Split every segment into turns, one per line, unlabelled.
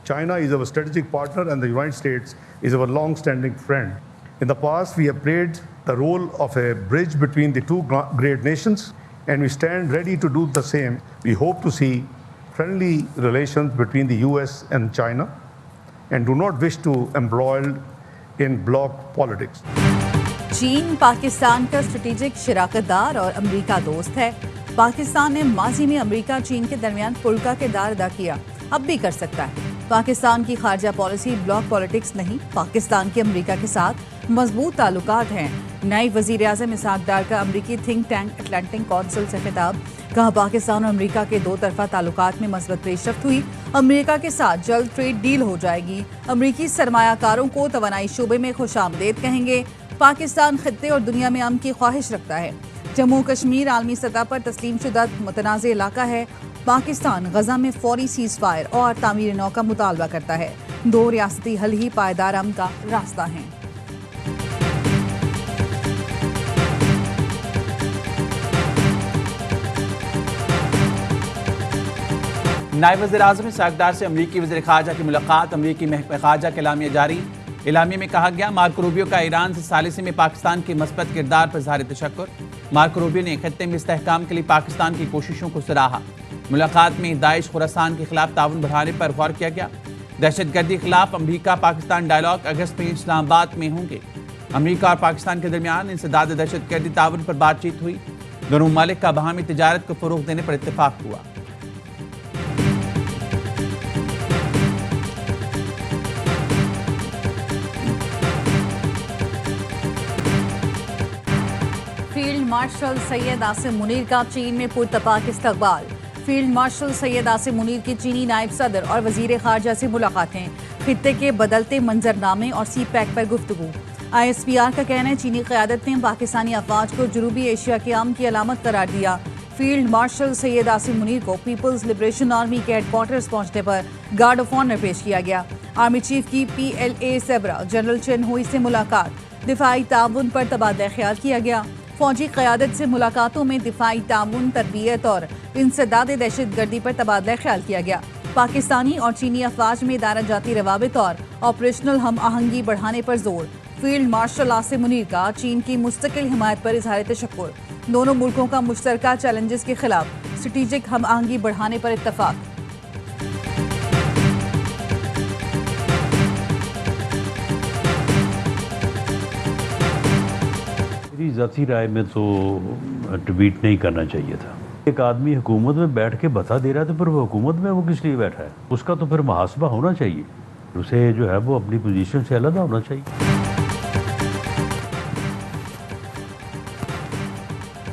China is our strategic partner and the United States is our long-standing friend. In the past, we have played the role of a bridge between the two great nations, and we stand ready to do the same. We hope to see friendly relations between the US and China and do not wish to embroil in bloc politics.
चीन पाकिस्तान का strategic शराकतदार और America दोस्त है। पाकिस्तान ने माजी में America चीन के दरमियान पुल का किरदार अदा किया, अब भी कर सकता है। पाकिस्तान की खारजा पॉलिसी ब्लॉक पॉलिटिक्स नहीं, पाकिस्तान के अमेरिका के साथ मजबूत ताल्लुकात हैं। नई वजीर आज़म इसहाक डार का अमेरिकी थिंक टैंक अटलांटिक काउंसिल से खिताब, कहा पाकिस्तान और अमेरिका के दो तरफा ताल्लुकात में मस्बत पेशरफ्त हुई, अमेरिका के साथ जल्द ट्रेड डील हो जाएगी। अमेरिकी सरमायाकारों को तवानाई शोबे में खुशामदीद कहेंगे। पाकिस्तान खित्ते और दुनिया में अमन की ख्वाहिश रखता है। जम्मू कश्मीर आलमी सतह पर तस्लीम शुदा मुतनाज़ इलाका है। पाकिस्तान गजा में फौरी सीज फायर और तामीर नौ का मुतालबा करता है। दो रियासती हल ही पायदार अमन का रास्ता है।
नायब वज़ीर आज़म इसहाक डार से अमरीकी वज़ीर ख़ारजा की मुलाकात, अमरीकी महकमा ख़ारजा का एलामिया जारी। एलामिया में कहा गया, मार्को रूबियो का ईरान से सालिसी में पाकिस्तान के मस्बत किरदार पर ज़ाहिर तशक्कुर। मार्को रूबियो ने खत्ते में इस्तेहकाम के लिए पाकिस्तान की कोशिशों को सराहा। मुलाकात में दाइश खुरासान के खिलाफ ताउन बढ़ाने पर गौर किया गया। दहशतगर्दी के खिलाफ अमरीका पाकिस्तान डायलॉग अगस्त में इस्लामाबाद में होंगे। अमरीका और पाकिस्तान के दरमियान इंसदाद दहशतगर्दी ताउन पर बातचीत हुई। दोनों ममालिक का बाहमी तिजारत को फ़रोग़ देने पर इत्तेफाक हुआ।
फील्ड मार्शल सैयद आसिम मुनीर का चीन में पुरतपाक इस्तकबाल। फील्ड मार्शल सैयद आसिम मुनीर की चीनी नायब सदर और वजीर खारजा से मुलाकातें, खित्ते के बदलते मंजरनामे और सी पैक पर गुफ्तगू। ISPR का कहना है, चीनी क़यादत ने पाकिस्तानी अफवाज को जनूबी एशिया के अमन की अलामत करार दिया। फील्ड मार्शल सैयद आसिम मुनीर को पीपल्स लिबरेशन आर्मी के हेडक्वार्टर्स पहुंचने पर गार्ड ऑफ ऑनर पेश किया गया। आर्मी चीफ की PLA सरबराह जनरल चेन हुई से मुलाकात, दिफाई ताउन पर तबादला ख्याल किया गया। फौजी क़यादत से मुलाकातों में दिफाई ताउन, तरबियत और इंसदाद दहशतगर्दी पर तबादला ख्याल किया गया। पाकिस्तानी और चीनी अफवाज में दायरा जाती रवाबित और ऑपरेशनल हम आहंगी बढ़ाने पर जोर। फील्ड मार्शल आसिम मुनीर का चीन की मुस्तकिल हिमायत पर इजहार तशक्कुर। दोनों मुल्कों का मुश्तरका चैलेंजेस के खिलाफ स्ट्रेटेजिक हम आहंगी बढ़ाने पर इत्तफाक।
मेरी ज़ाती राय में तो ट्वीट नहीं करना चाहिए था। एक आदमी हुकूमत में बैठ के बता दे रहा है तो फिर वो हुकूमत में वो किस लिए बैठा है, उसका तो फिर मुहासबा होना चाहिए। उसे जो है वो अपनी पोजीशन से अलग होना चाहिए।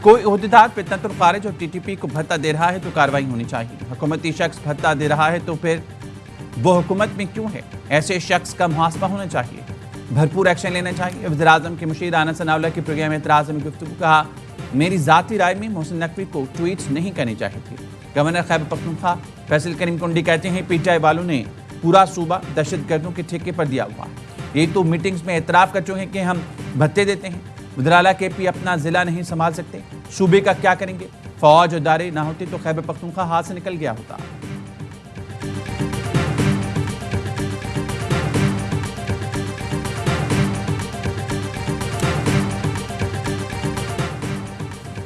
कोई ओहदेदार फितनतुल खारिज और TTP को भत्ता दे रहा है तो कार्रवाई होनी चाहिए। हुकूमती शख्स भत्ता दे रहा है तो फिर वो हुकूमत में क्यों है, ऐसे शख्स का मुहासबा होना चाहिए, भरपूर एक्शन लेना चाहिए। वज़ीर आज़म के मुशीर आनंद सनाउल्ला के प्रोग्राम एतराज़ में गुफ्तगू, कहा मेरी ज़ाती राय में मोहसिन नकवी को ट्वीट्स नहीं करनी चाहिए थी। गवर्नर खैबर पख्तूनख्वा फैसल करीम कुंडी कहते हैं, PTI वालों ने पूरा सूबा दहशतगर्दों के ठेके पर दिया हुआ है। ये तो मीटिंग्स में एतराफ़ कर चुके हैं कि हम भत्ते देते हैं। वज़ीर KP अपना ज़िला नहीं संभाल सकते, सूबे का क्या करेंगे। फौज और दारे ना होते तो खैबर पख्तूनख्वा हाथ से निकल गया होता।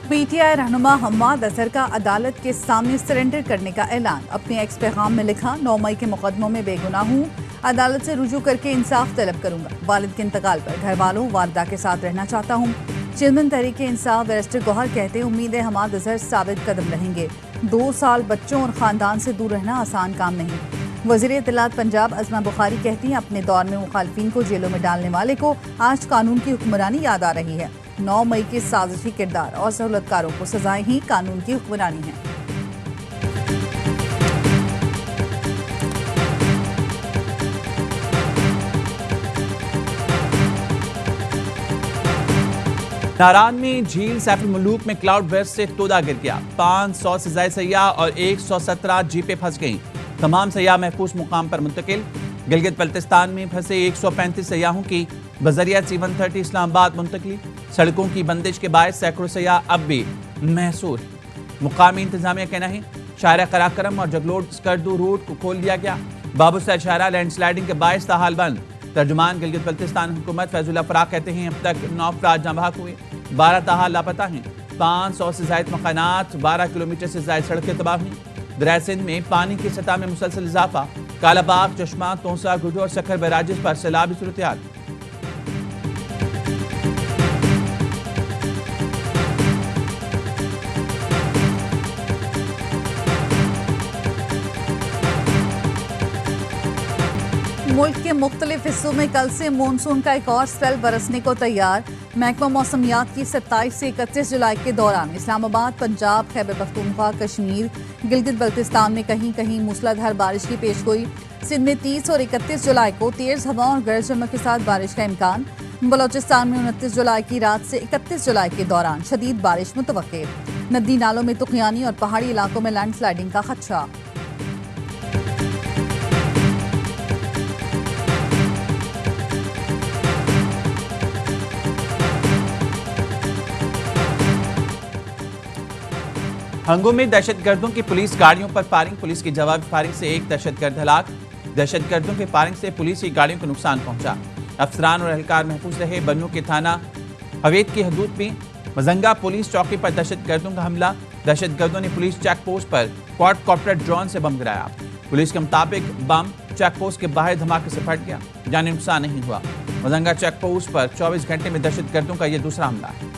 PTI रहनुमा हम्माद अजहर का अदालत के सामने सरेंडर करने का ऐलान। अपने एक्स पैगाम में लिखा, 9 मई के मुकदमों में बेगुनाह हूँ, अदालत से रुजू करके इंसाफ तलब करूंगा। वालिद के इंतकाल पर घर वालों वालिदा के साथ रहना चाहता हूँ। चेयरमैन तहरीक इंसाफ बैरिस्टर गौहर कहते हैं, उम्मीद है हम्माद अजहर साबित कदम रहेंगे। 2 साल बच्चों और ख़ानदान से दूर रहना आसान काम नहीं। वज़ीर इत्तलात पंजाब अज़मा बुखारी कहती हैं, अपने दौर में मुखालफिन को जेलों में डालने वाले को आज कानून की हुक्मरानी याद आ रही है। 9 मई के साजिशी किरदार और सहूलतकारों को सजाएं ही कानून की हुक्मरानी है।
नारान में झील सैफुल मुलूक में क्लाउड बर्स्ट से तोदा गिर गया। 500 से ज्यादा सयाह और 117 जीपें फंस गईं। तमाम सयाह महफूज मुकाम पर मुंतकिल। गिलगित बल्तिस्तान में फंसे 135 सयाहों की बजरिया C-130 इस्लामाबाद मुंतकली। सड़कों की बंदिश के बायस सैकड़ों सयाह अब भी महसूर है। मुकामी इंतजामिया कहना है, शायरा कराकरम और जगलोट स्कर्दू रूट को खोल दिया गया। बाबू सैद शहरा लैंडस्लाइडिंग के बायस ताहाल बंद। तर्जुमान गिलगित बल्तिस्तान हुकूमत फैजुल्ला फराक कहते हैं अब तक 9 अफराद जाँ बहक हुए, 12 ताहाल लापता हैं। 500 से जायद मकानात, 12 किलोमीटर से जायद सड़कें तबाह हुई। दरिया सिंध में पानी की सतह में मुसलसल इजाफा। कालाबाग, चश्मा, तोसा, गुडू और सखर बैराजेस पर सैलाबी सूरत-ए-हाल।
मुल्क के मुख्तलिफ हिस्सों में कल से मानसून का एक और स्पेल बरसने को तैयार। महकमा मौसमियात की 27 से 31 जुलाई के दौरान इस्लामाबाद, पंजाब, खैबर पख्तूनख्वा, कश्मीर, गिलगित बल्तिस्तान में कहीं कहीं मूसलाधार बारिश की पेशगोई। सिंध में 30 और 31 जुलाई को तेज हवा और गरज चमक के साथ बारिश का इम्कान। बलोचिस्तान में 29 जुलाई की रात से 31 जुलाई के दौरान शदीद बारिश मुतवक्के। नदी नालों में तुखयानी और पहाड़ी इलाकों में लैंडस्लाइडिंग का खदशा।
हंगो में दहशतगर्दों की पुलिस गाड़ियों पर फायरिंग। पुलिस की जवाबी फायरिंग से एक दहशतगर्द हलाक। दहशतगर्दों के फायरिंग से पुलिस की गाड़ियों को नुकसान पहुंचा। अफसरान और एहलकार महफूज रहे। बन्नू के थाना हवेद की हदूद में मजंगा पुलिस चौकी पर दहशतगर्दों का हमला। दहशतगर्दों ने पुलिस चेक पोस्ट पर क्वाडकॉप्टर ड्रोन से बम गिराया। पुलिस के मुताबिक बम चेक पोस्ट के बाहर धमाके से फट गया, जानी नुकसान नहीं हुआ। मजंगा चेक पोस्ट पर 24 घंटे में दहशतगर्दों का यह दूसरा हमला है।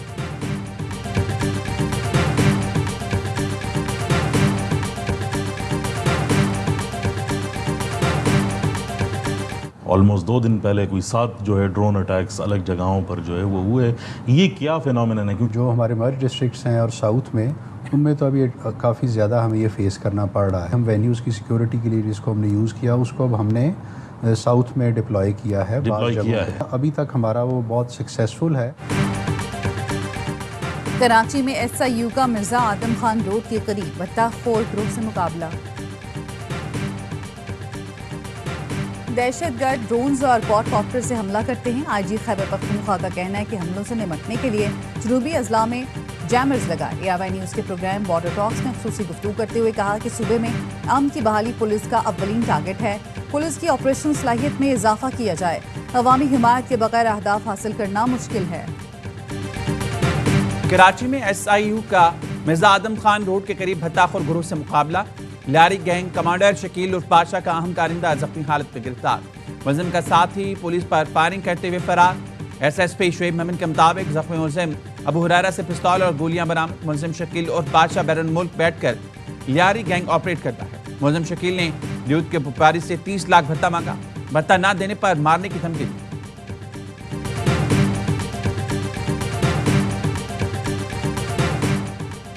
ऑलमोस्ट 2 दिन पहले कोई 7 जो है ड्रोन अटैक्स अलग जगहों पर जो है वो हुए। ये क्या फिनोमेनन है? क्योंकि
जो हमारे मर्ज डिस्ट्रिक्ट्स हैं और साउथ में, उनमें तो अभी काफ़ी ज़्यादा हमें ये फेस करना पड़ रहा है। हम वेन्यूज़ की सिक्योरिटी के लिए जिसको हमने यूज़ किया, उसको अब हमने साउथ में डिप्लॉय किया है। अभी तक हमारा वो बहुत सक्सेसफुल है।
कराची में SIU का मिर्जा आदम खान रोड के करीब बत्ताखोर ग्रुप से मुकाबला। दहशतगर्द ड्रोन्स और क्वाडकॉप्टर से हमला करते हैं। IG खैबर पख्तूनख्वा का कहना है कि हमलों से निपटने के लिए जनूबी अजला में जैमर्स लगाए। ARY न्यूज़ के प्रोग्राम बॉर्डर टॉक्स में खुसूसी गुफ्तगू करते हुए कहा कि सूबे में अमन की बहाली पुलिस का अव्वलीन टारगेट है। पुलिस की ऑपरेशन सलाहियत में इजाफा किया जाए। अवामी हिमायत के बगैर अहदाफ हासिल करना मुश्किल है।
कराची में SIU का मिर्जा आदम खान रोड के करीब भत्ताखोर ग्रुप से मुकाबला। लारी गैंग कमांडर शकील उर्फ बादशाह का अहम कारिंदा जख्मी हालत में गिरफ्तार। मुलजिम का साथी पुलिस पर फायरिंग करते हुए फरार। SSP शुएब मोमिन के मुताबिक जख्मी मुलजिम अबू हुरैरा से पिस्तौल और गोलियां बरामद। मुलजिम शकील उर्फ बादशाह बैरून मुल्क बैठकर लारी गैंग ऑपरेट करता है। मुलजिम शकील ने यूथ के व्यापारी से 30 लाख भत्ता मांगा। भत्ता ना देने पर मारने की धमकी दी।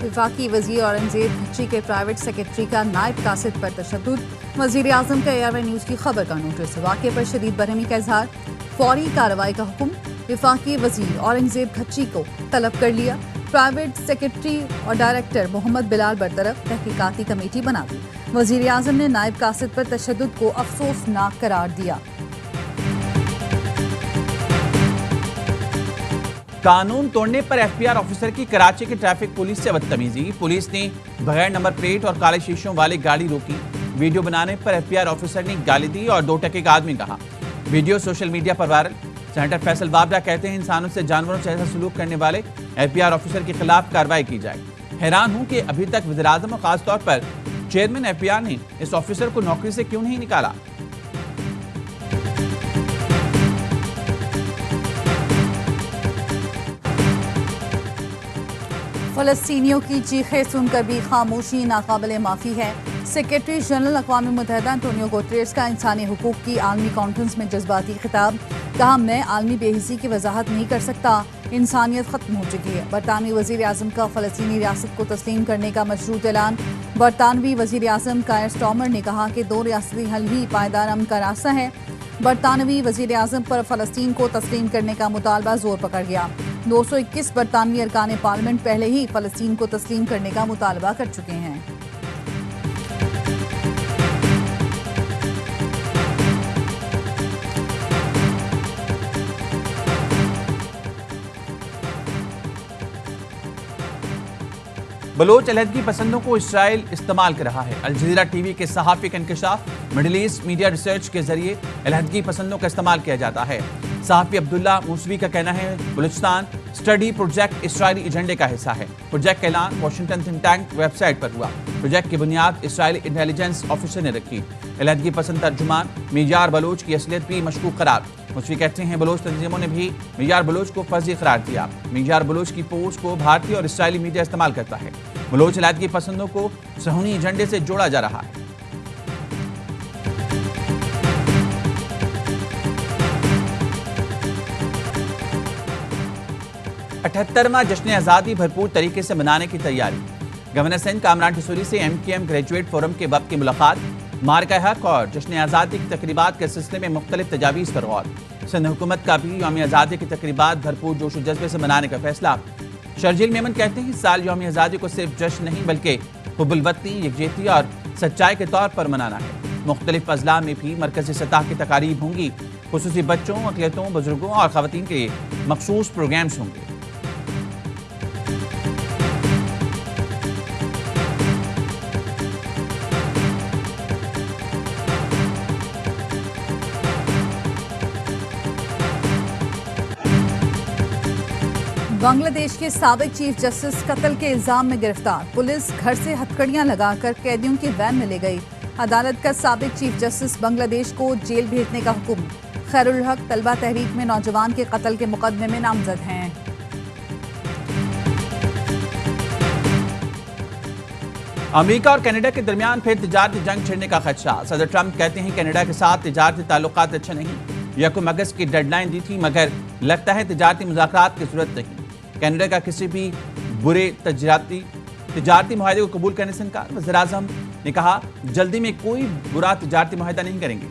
वफाकी वजीर औरंगजेब भच्ची के प्राइवेट सेक्रेटरी का नायब कासिद पर तशद्दुद। वजीर आजम का ARY न्यूज़ की खबर का नोटिस। वाक़े पर शदीद बरहमी का इजहार। फौरी कार्रवाई का हुक्म। वफाकी वजीर औरंगजेब भच्ची को तलब कर लिया। प्राइवेट सेक्रेटरी और डायरेक्टर मोहम्मद बिलाल बरतरफ। तहकीकाती कमेटी बना दी। वजीर आजम ने नायब कासिद पर तशद्दुद को अफसोसनाक करार दिया।
कानून तोड़ने पर FPR ऑफिसर की कराची की ट्रैफिक पुलिस से बदतमीजी। पुलिस ने बगैर नंबर प्लेट और काले शीशों वाली गाड़ी रोकी। वीडियो बनाने पर FPR ऑफिसर ने गाली दी और 2 टके का आदमी कहा। वीडियो सोशल मीडिया पर वायरल। सेनेटर फैसल बाबरा कहते हैं इंसानों से जानवरों से ऐसा सलूक करने वाले FPR ऑफिसर के खिलाफ कार्रवाई की जाए। हैरान हूं कि अभी तक वज़ीर-ए-आज़म और खासतौर पर चेयरमैन FPR ने इस ऑफिसर को नौकरी से क्यों नहीं निकाला।
फलस्तीनियों की चीखें सुनकर भी खामोशी नाकाबिले माफ़ी है। सेक्रेटरी जनरल अक़वाम मुत्तहिदा अंटोनियो गुटेरेस का इंसानी हुकूक की आलमी कॉन्फ्रेंस में जज्बाती खिताब। कहा, मैं आलमी बेहिसी की वजाहत नहीं कर सकता, इंसानियत ख़त्म हो चुकी है। बरतानवी वज़ीर आज़म का फ़लस्तीनी रियासत को तस्लीम करने का मशरूत ऐलान। बरतानवी वज़ीर आज़म कायर स्टॉमर ने कहा कि 2 रियासती हल ही पायदार अमन का रास्ता है। बरतानवी वज़ीर आज़म पर फ़लस्तीन को तस्लीम करने का मुतालबा जोर पकड़ गया। 221 बरतानवी अरकान पार्लियामेंट पहले ही फ़लस्तीन को तस्लीम करने का मुतालबा कर चुके हैं।
बलोच अलहदगी पसंदों को इसराइल इस्तेमाल कर रहा है। अल जज़ीरा टीवी के सहाफ़ी का इंकशाफ, मिडिल ईस्ट मीडिया रिसर्च के जरिए अलहदगी पसंदों का इस्तेमाल किया जाता है। सहाफ़ी अब्दुल्ला मूसवी का कहना है बलूचिस्तान स्टडी प्रोजेक्ट इसराइली एजेंडे का हिस्सा है। प्रोजेक्ट का ऐलान वाशिंगटन थिंक टैंक वेबसाइट पर हुआ। प्रोजेक्ट की बुनियाद इसराइली इंटेलिजेंस ऑफिसर ने रखी। अलहदगी पसंद तर्जुमान मियार बलोच की असलियत भी मशकूक करार। मूसवी कहते हैं बलोच तंजीमों ने भी मियार बलोच को फर्जी करार दिया। मियार बलोच की पोस्ट को भारतीय और इसराइली मीडिया इस्तेमाल करता है। बलोच अलहदगी पसंदों को सहूनी एजेंडे से जोड़ा जा रहा है। अठहत्तरवां जश्न आज़ादी भरपूर तरीके से मनाने की तैयारी। गवर्नर सिंध कामरान ठसूरी से MKM ग्रेजुएट फोरम के वक्त की मुलाकात। मार्का हक और जश्न आज़ादी की तकरीबात के सिलसिले में मुख्तलिफ तजावीज़ पर गौर। सिंध हुकूमत का भी यौम आज़ादी की तकरीबात भरपूर जोश व जज्बे से मनाने का फैसला। शर्जील मेमन कहते हैं इस साल यौम आज़ादी को सिर्फ जश्न नहीं बल्कि हुब्बुल वतनी, यकजहती और सच्चाई के तौर पर मनाना है। मुख्तलिफ अजला में भी मरकजी सतह की तकारीब होंगी। खुसूसी बच्चों, अक़लियतों, बुजुर्गों और ख़वातीन के लिए मखसूस प्रोग्राम्स होंगे।
बांग्लादेश के साबिक चीफ जस्टिस कत्ल के इल्जाम में गिरफ्तार। पुलिस घर से हथकड़ियां लगाकर कैदियों की वैन में ले गई। अदालत का साबिक चीफ जस्टिस बांग्लादेश को जेल भेजने का हुक्म। खैरुल हक तलबा तहरीक में नौजवान के कत्ल के मुकदमे में नामजद हैं।
अमेरिका और कनाडा के दरमियान फिर तिजारती जंग छिड़ने का खदशा। सदर ट्रंप कहते हैं कनाडा के साथ तिजारती ताल्लुकात अच्छे नहीं। 1 अगस्त की डेडलाइन दी थी मगर लगता है तिजारती मुज़ाकरात की जरूरत नहीं। कनाडा का किसी भी बुरे तिजारती मुआहदे को कबूल करने से इनकार। वज़ीर-ए-आज़म ने कहा जल्दी में कोई बुरा तिजारती मुआहदा नहीं करेंगे।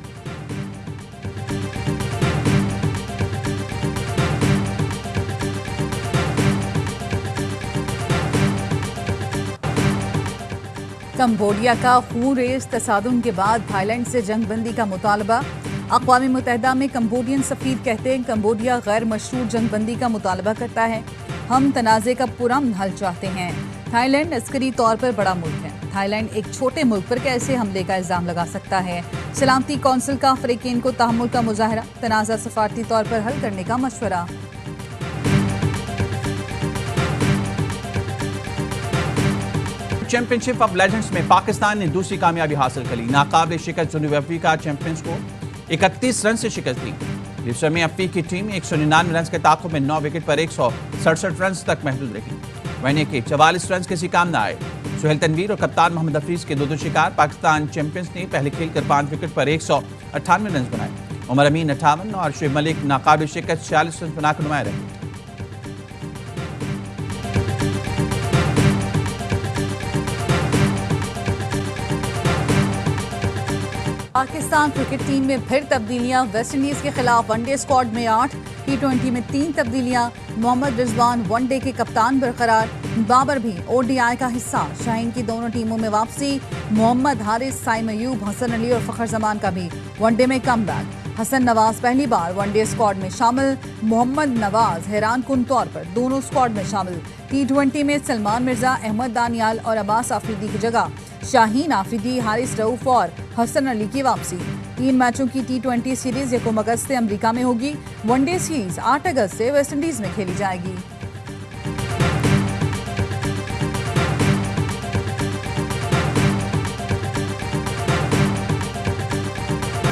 कंबोडिया का खून रेज तसादुम के बाद थाईलैंड से जंगबंदी का मुतालबा। अक़वाम मुत्तहिदा में कंबोडियन सफ़ीर कहते हैं कंबोडिया गैर मशरूत जंगबंदी का मुतालबा करता है। हम तनाज़े का पुरअमन हल चाहते हैं। थाईलैंड अस्करी तौर पर बड़ा मुल्क है। थाईलैंड एक छोटे मुल्क पर कैसे हमले का इल्ज़ाम लगा सकता है। सलामती कौंसिल का अफ्रीकन को तहम्मुल का मुजाहरा। तनाज़ा सफारती तौर पर हल करने का मशवरा।
चैंपियनशिप ऑफ लेजेंड्स में पाकिस्तान ने दूसरी कामयाबी हासिल कर ली। नाकाबिल शिकस्त जुनूबी अफ्रीका चैंपियंस को 31 रन से शिकस्त दी। दूसरे में अफ्रीकी की टीम 199 रन के ताक़ुब में 9 विकेट पर 167 रन तक महदूद रही। वहीं के 44 रन किसी काम न आए। सुहेल तनवीर और कप्तान मोहम्मद हफीज के दो शिकार। पाकिस्तान चैंपियंस ने पहले खेलकर 5 विकेट पर 198 रन बनाए। उमर अमीन 58 और शुएब मलिक नाकाबिल शिकस्त 46 रन बनाकर नुमाया रहे।
पाकिस्तान क्रिकेट टीम में फिर तब्दीलियां। वेस्टइंडीज के खिलाफ वनडे स्क्वाड में 8, T20 में 3 तब्दीलियां। मोहम्मद रिजवान वनडे के कप्तान बरकरार। बाबर भी ODI का हिस्सा। शाहीन की दोनों टीमों में वापसी। मोहम्मद हारिस, साइम अयूब, हसन अली और फखर जमान का भी वनडे में कमबैक। हसन नवाज पहली बार वनडे स्क्वाड में शामिल। मोहम्मद नवाज हैरान कुन तौर पर दोनों स्क्वाड में शामिल। T20 में सलमान मिर्जा, अहमद दानियाल और अब्बास आफरीदी की जगह शाहीन आफरीदी, हारिस रऊफ और हसन अली की वापसी। 3 मैचों की T20 सीरीज 1 अगस्त से अमेरिका में होगी। वनडे सीरीज 8 अगस्त से वेस्टइंडीज में खेली जाएगी।